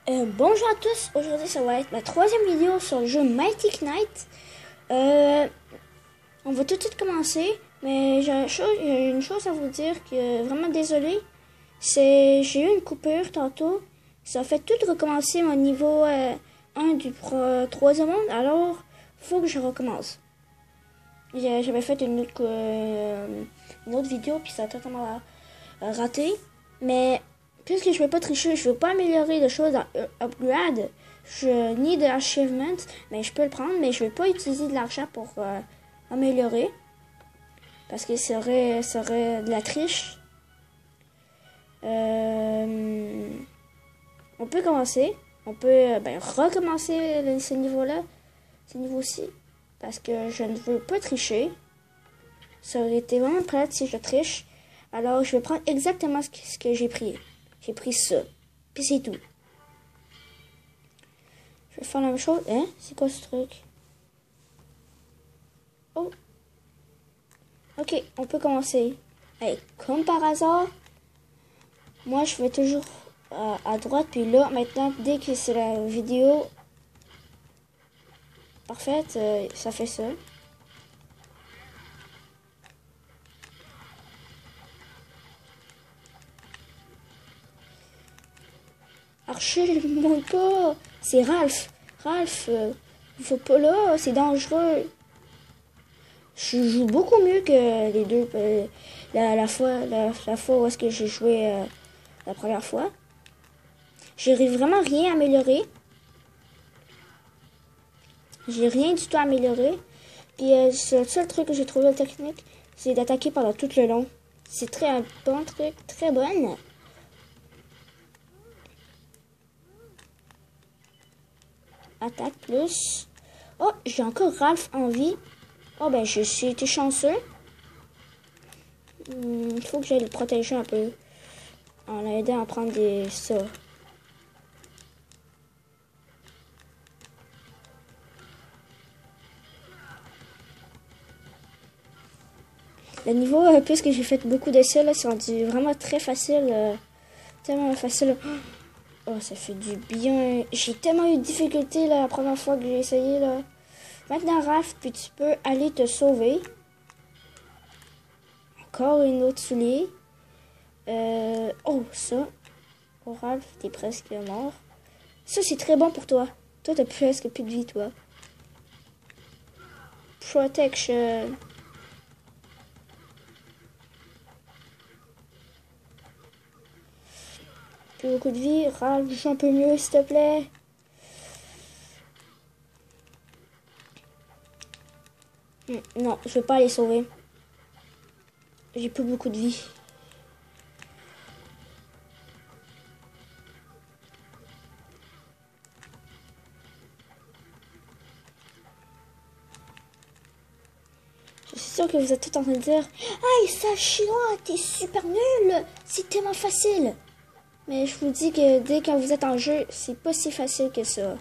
Bonjour à tous, aujourd'hui ça va être ma troisième vidéo sur le jeu Mighty Knight. On va tout de suite commencer, mais j'ai une chose à vous dire que vraiment désolé. J'ai eu une coupure tantôt, ça a fait tout recommencer mon niveau 1 du troisième monde, alors faut que je recommence. J'avais fait une autre vidéo puis ça a totalement raté, mais puisque je ne veux pas tricher, je ne veux pas améliorer de choses dans Upgrade, ni de achievement, mais je peux le prendre, mais je ne vais pas utiliser de l'argent pour améliorer, parce que ça serait de la triche. On peut commencer, on peut recommencer ce niveau-là, ce niveau-ci, parce que je ne veux pas tricher. Ça aurait été vraiment prêt si je triche. Alors, je vais prendre exactement ce que j'ai pris. J'ai pris ça. Puis c'est tout. Je vais faire la même chose. Hein? C'est quoi ce truc? Oh. Ok, on peut commencer. Hey, comme par hasard, moi je vais toujours à droite. Puis là, maintenant, dès que c'est la vidéo parfaite, ça fait ça. Archer, je ne monte pas. C'est Ralph. Ralph, faut pas là, c'est dangereux. Je joue beaucoup mieux que les deux. La fois où est-ce que j'ai joué la première fois. J'ai vraiment rien amélioré. J'ai rien du tout amélioré. Puis le seul truc que j'ai trouvé de technique, c'est d'attaquer pendant tout le long. C'est un bon truc, très bonne. Attaque plus. Oh, j'ai encore Ralph en vie. Oh, ben, je suis été chanceux. Il faut que j'aille le protéger un peu. En l'aidant à prendre ça. Le niveau, puisque j'ai fait beaucoup d'essais, là, c'est rendu vraiment très facile. Tellement facile. Oh, ça fait du bien. J'ai tellement eu de difficultés là, la première fois que j'ai essayé. Là. Maintenant, Raph, puis tu peux aller te sauver. Encore une autre soulier. Oh, ça. Oh, Raph, t'es presque mort. Ça, c'est très bon pour toi. Toi, t'as presque plus de vie, toi. Protection. Plus beaucoup de vie. Ralph, joue un peu mieux, s'il te plaît. Non, je vais pas aller sauver. J'ai plus beaucoup de vie. Je suis sûre que vous êtes tout en train de dire « Aïe, ça chinois, t'es super nul! C'est tellement facile! » Mais je vous dis que dès que vous êtes en jeu, c'est pas si facile que ça.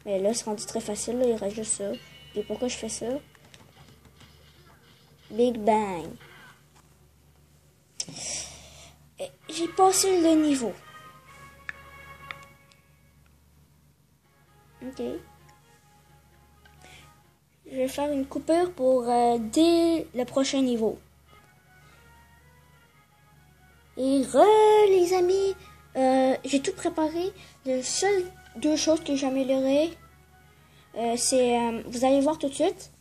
Mais là, c'est rendu très facile, là, il reste juste ça. Et pourquoi je fais ça? Big Bang. J'ai passé le niveau. Ok. Je vais faire une coupure pour dès le prochain niveau. Et les amis, j'ai tout préparé. Les seules deux choses que j'ai améliorées, vous allez voir tout de suite.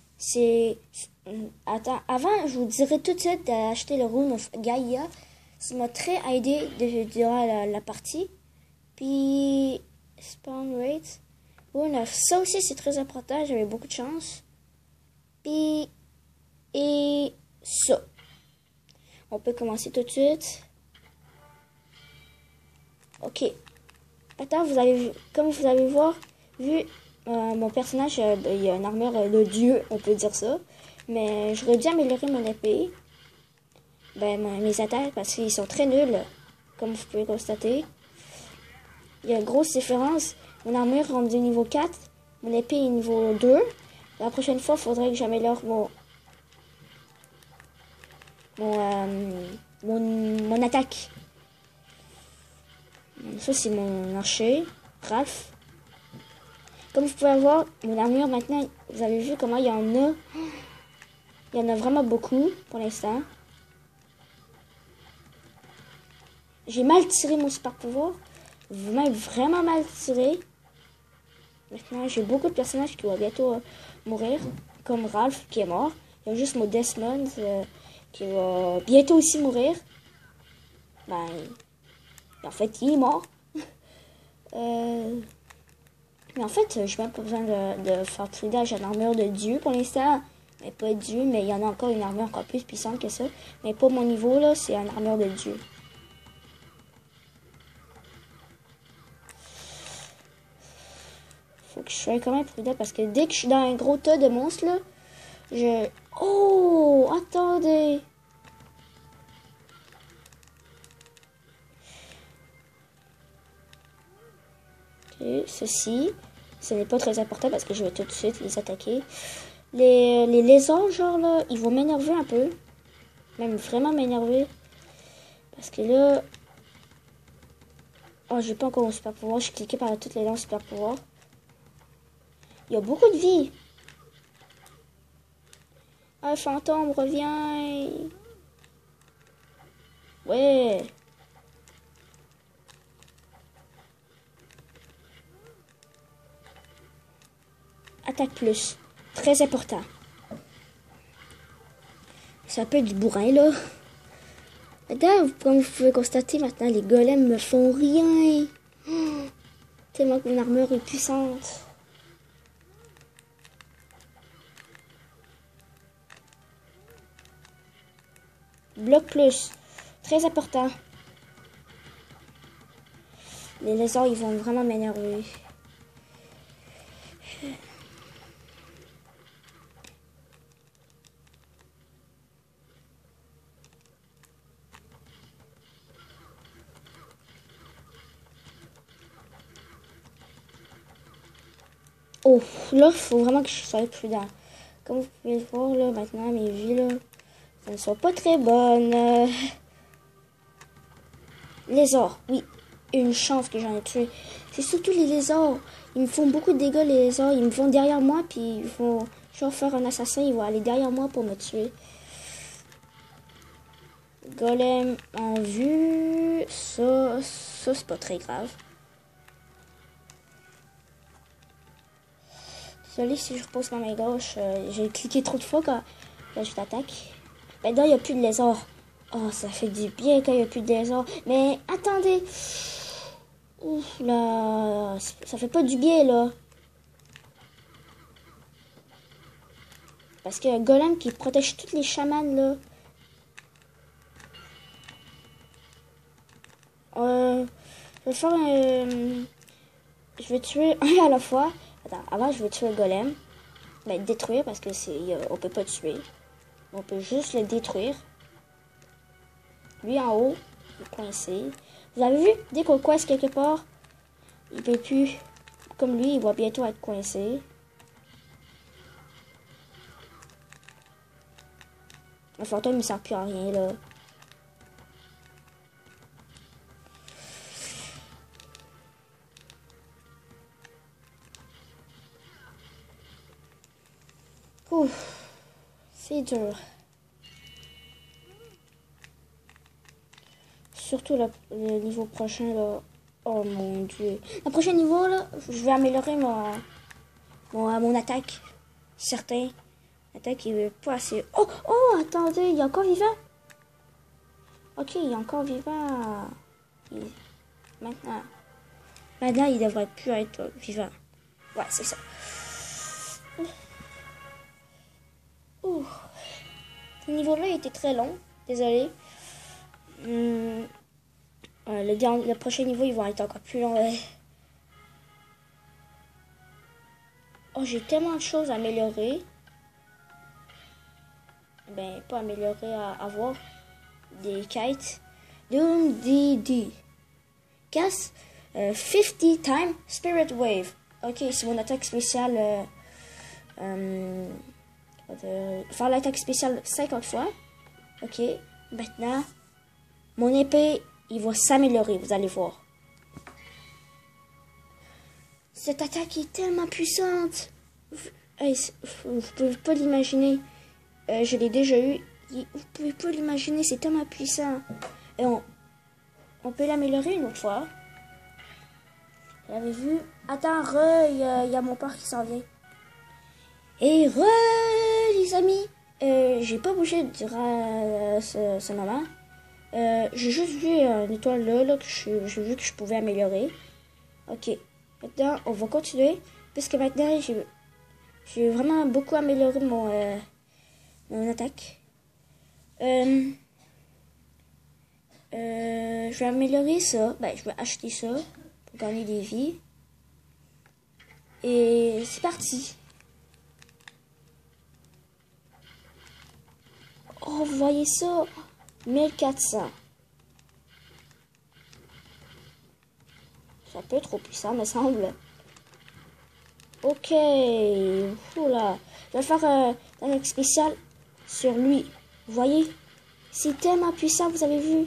Attends, avant, je vous dirais tout de suite d'acheter le Rune of Gaia. Ça m'a très aidé durant la partie. Puis, spawn rate. Rune of, ça aussi c'est très important. J'avais beaucoup de chance. Puis, et ça. On peut commencer tout de suite. Ok. Attends, comme vous allez voir, mon personnage, il a une armure de dieu, on peut dire ça. Mais j'aurais dû améliorer mon épée. Mes attaques, parce qu'ils sont très nuls, comme vous pouvez constater. Il y a une grosse différence. Mon armure rentre du niveau 4, mon épée est niveau 2. La prochaine fois, il faudrait que j'améliore mon attaque. Ça, c'est mon archer, Ralph. Comme vous pouvez voir, mon armure maintenant, vous avez vu comment il y en a. Il y en a vraiment beaucoup pour l'instant. J'ai mal tiré mon super pouvoir. Vraiment mal tiré. Maintenant, j'ai beaucoup de personnages qui vont bientôt mourir. Comme Ralph qui est mort. Il y a juste mon Desmond qui va bientôt aussi mourir. Ben, en fait, il est mort. Mais en fait, je n'ai même pas besoin de faire tridage en armure de Dieu pour l'instant. Mais pas Dieu, mais il y en a encore une armure encore plus puissante que ça. Mais pas mon niveau, là, c'est une armure de Dieu. Faut que je sois quand même prudent parce que dès que je suis dans un gros tas de monstres, là, je... Oh! Attendez! Ok, ceci. Ce n'est pas très important parce que je vais tout de suite les attaquer. Les lézards, genre là, ils vont m'énerver un peu. Même vraiment m'énerver. Parce que là... Oh, j'ai pas encore mon super pouvoir. Je suis cliqué par toutes les lances super pouvoir. Il y a beaucoup de vie. Ah, fantôme, reviens. Ouais. Attaque plus. Très important. C'est un peu du bourrin, là. Maintenant, comme vous pouvez constater, maintenant, les golems me font rien. Oh, tellement que mon armure est puissante. Bloc plus. Très important. Les lézards, ils vont vraiment m'énerver. Oh, là, il faut vraiment que je sois prudent. Comme vous pouvez le voir, là, maintenant, mes vies, là, elles ne sont pas très bonnes. Lézards, oui. Une chance que j'en ai tué. C'est surtout les lézards. Ils me font beaucoup de dégâts, les lézards. Ils me vont derrière moi, puis ils vont genre faire un assassin. Ils vont aller derrière moi pour me tuer. Golem en vue. Ça c'est pas très grave. Désolé si je repose ma main gauche. J'ai cliqué trop de fois quand je t'attaque. Maintenant, il n'y a plus de lézards. Oh, ça fait du bien quand il n'y a plus de lézards. Mais attendez. Ouf, là. Ça fait pas du bien, là. Parce qu'il y a un golem qui protège toutes les chamans, là. Je vais faire un... Je vais tuer un à la fois. Attends, avant, je vais tuer le golem. Ben, détruire, parce que c'est... on peut pas tuer. On peut juste le détruire. Lui, en haut, il est coincé. Vous avez vu? Dès qu'on coince quelque part, il peut plus... Comme lui, il va bientôt être coincé. Le fantôme, il sert plus à rien, là. Ouf, c'est dur. Surtout le niveau prochain, là. Oh mon dieu. Le prochain niveau, là, je vais améliorer mon attaque. Certain. L'attaque, il est pas assez... Oh, oh, attendez, il est encore vivant. Ok, il est encore vivant. Maintenant. Maintenant, il devrait plus être vivant. Ouais, c'est ça. Ouh. Ce niveau-là était très long. Désolé. Le prochain niveau, il va être encore plus long. Oh, j'ai tellement de choses à améliorer. Ben, pas améliorer, à avoir. Des kites. Doom DD. Casse 50 time Spirit Wave. Ok, c'est mon attaque spéciale. Faire l'attaque spéciale 50 fois. Ok, maintenant, mon épée, il va s'améliorer, vous allez voir. Cette attaque est tellement puissante. Hey, vous pouvez pas l'imaginer. Je l'ai déjà eu. Vous pouvez pas l'imaginer, c'est tellement puissant. Et on peut l'améliorer une autre fois. Vous l'avez vu? Attends, il y a mon père qui s'en vient. Et les amis, j'ai pas bougé durant ce moment. J'ai juste vu une étoile là que j'ai vu que je pouvais améliorer. Ok, maintenant on va continuer. Puisque maintenant j'ai vraiment beaucoup amélioré mon attaque. Je vais améliorer ça. Ben, je vais acheter ça pour gagner des vies. Et c'est parti. Oh, vous voyez ça? 1400. C'est un peu trop puissant, me semble. Ok. Oula. Je vais faire un attaque spéciale sur lui. Vous voyez? C'est tellement puissant, vous avez vu?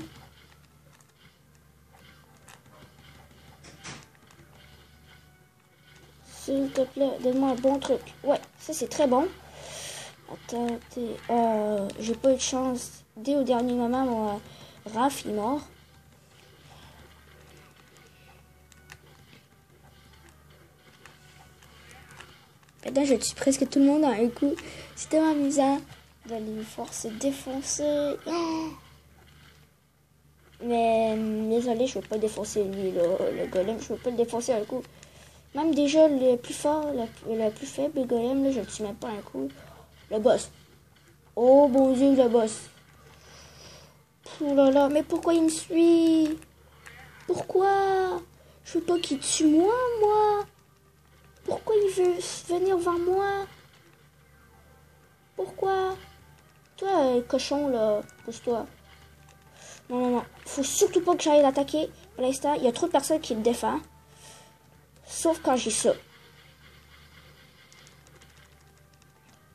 S'il te plaît, donne-moi un bon truc. Ouais, ça c'est très bon. Attendez, j'ai pas eu de chance. Dès au dernier moment, mon Raph est mort. Maintenant, je tue presque tout le monde dans un coup. C'est tellement amusant de les voir se défoncer. Oh! Mais désolé, je veux pas défoncer lui, le golem. Je veux pas le défoncer un coup. Même déjà, le plus fort, le plus faible, le golem, là, je le tue même pas un coup. Le boss. Oh, bon Dieu, le boss. Oh là là, mais pourquoi il me suit? Pourquoi? Je veux pas qu'il tue moi. Pourquoi il veut venir vers moi? Pourquoi? Toi, cochon, là, pousse-toi. Non. Faut surtout pas que j'aille l'attaquer. Pour l'instant, il y a trop de personnes qui le défendent. Sauf quand j'ai ça.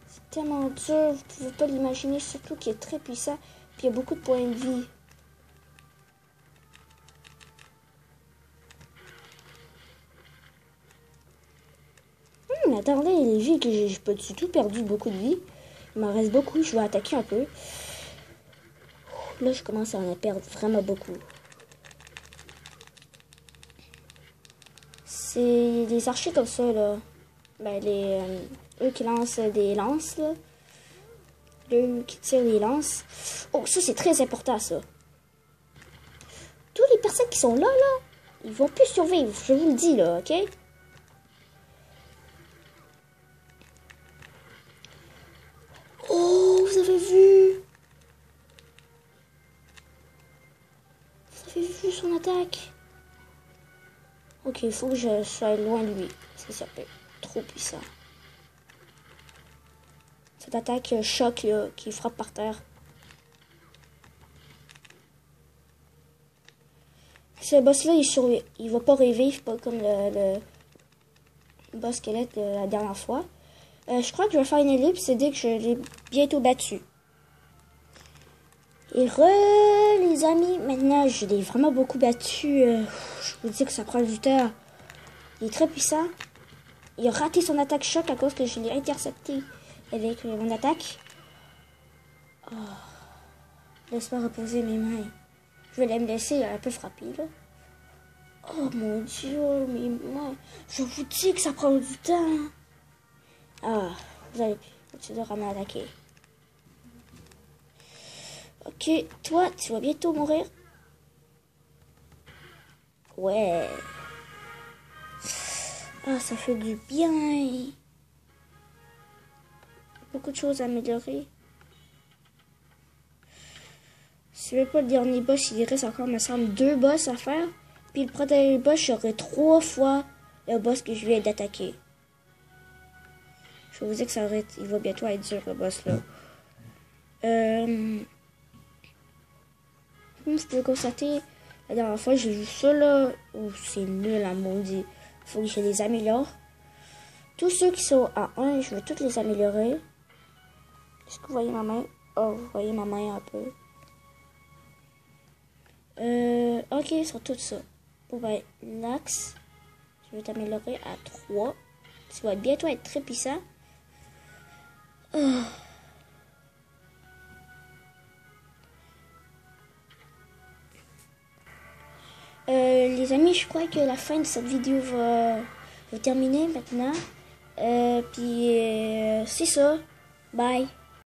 C'est tellement dur, vous pouvez pas l'imaginer, surtout qu'il est très puissant. Puis il y a beaucoup de points de vie. Attendez, les vies que j'ai pas du tout perdu beaucoup de vie. Il m'en reste beaucoup, je vais attaquer un peu. Là, je commence à en perdre vraiment beaucoup. C'est des archers comme ça, là. Ben, eux qui lancent des lances, là. Eux qui tirent des lances. Oh, ça, c'est très important, ça. Toutes les personnes qui sont là, ils vont plus survivre, je vous le dis, là, ok? Oh, vous avez vu? Vous avez vu son attaque? Ok, il faut que je sois loin de lui. Parce que ça peut être trop puissant. Cette attaque choc, là, qui frappe par terre. Ce boss-là, il va pas revivre, pas comme le boss squelette de la dernière fois. Je crois que je vais faire une ellipse dès que je l'ai bientôt battu. Et les amis, maintenant je l'ai vraiment beaucoup battu. Je vous dis que ça prend du temps. Il est très puissant. Il a raté son attaque choc à cause que je l'ai intercepté avec mon attaque. Oh. Laisse-moi reposer mes mains. Je vais me laisser un peu frapper là. Oh mon Dieu, mais moi, je vous dis que ça prend du temps. Ah, vous allez tu devras m'attaquer. Ok, toi, tu vas bientôt mourir. Ouais. Ah, ça fait du bien. Beaucoup de choses à améliorer. Si je veux pas le dernier boss, il reste encore, me semble, 2 boss à faire. Puis le premier boss, j'aurai 3 fois le boss que je viens d'attaquer. Je vous dis que il va bientôt être dur, le boss là. Comme vous pouvez constater, la dernière fois j'ai vu ça là. Oh, c'est nul à maudit. Faut que je les améliore. Tous ceux qui sont à 1, je vais tous les améliorer. Est-ce que vous voyez ma main? Oh, vous voyez ma main un peu. Ok, sur tout ça. Bon ben, l'axe. Je vais t'améliorer à 3. Tu vas bientôt être très puissant. Les amis, je crois que la fin de cette vidéo va terminer maintenant. Puis c'est ça. Bye.